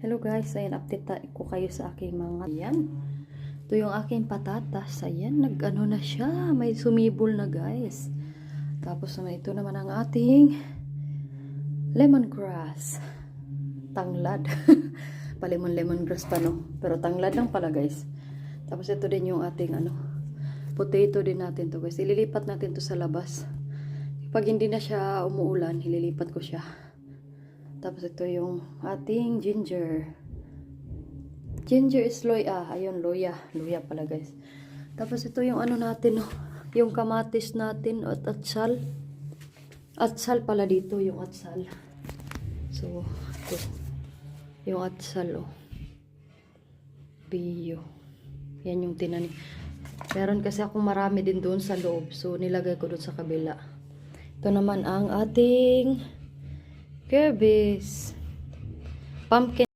Hello guys, ayan, update ko kayo sa aking mga, ayan, ito yung aking patatas, ayan, nag-ano na siya, may sumibol na guys. Tapos naman, ito naman ang ating lemongrass, tanglad, lemongrass pa no, pero tanglad lang pala guys. Tapos ito din yung ating potato din natin to guys, ililipat natin to sa labas. Pag hindi na siya umuulan, ililipat ko siya. Tapos ito yung ating ginger. Ginger is loya. Ayun, loya. Loya pala guys. Tapos ito yung natin, yung kamatis natin at atsal. Atsal pala dito, yung atsal. So, ito. Yung atsal, Bio. Yan yung tinanim. Meron kasi akong marami din doon sa loob. So, nilagay ko doon sa kabila. Ito naman ang ating Kerbis. Pumpkin.